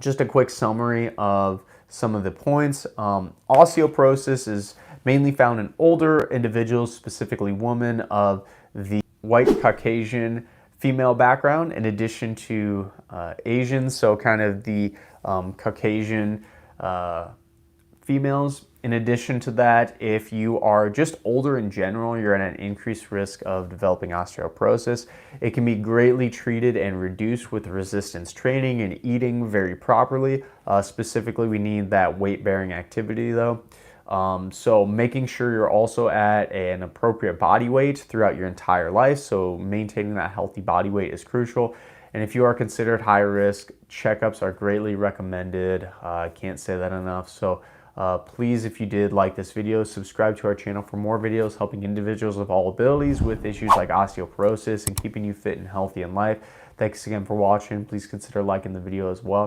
Just a quick summary of some of the points. Osteoporosis is mainly found in older individuals, specifically women of the white Caucasian female background, in addition to Asians, so kind of the Caucasian females. In addition to that, if you are just older in general, you're at an increased risk of developing osteoporosis. It can be greatly treated and reduced with resistance training and eating very properly. Specifically, we need that weight-bearing activity though. So making sure you're also at an appropriate body weight throughout your entire life. So maintaining that healthy body weight is crucial. And if you are considered high risk, checkups are greatly recommended. I can't say that enough. So please, if you did like this video, subscribe to our channel for more videos helping individuals of all abilities with issues like osteoporosis and keeping you fit and healthy in life. Thanks again for watching. Please consider liking the video as well.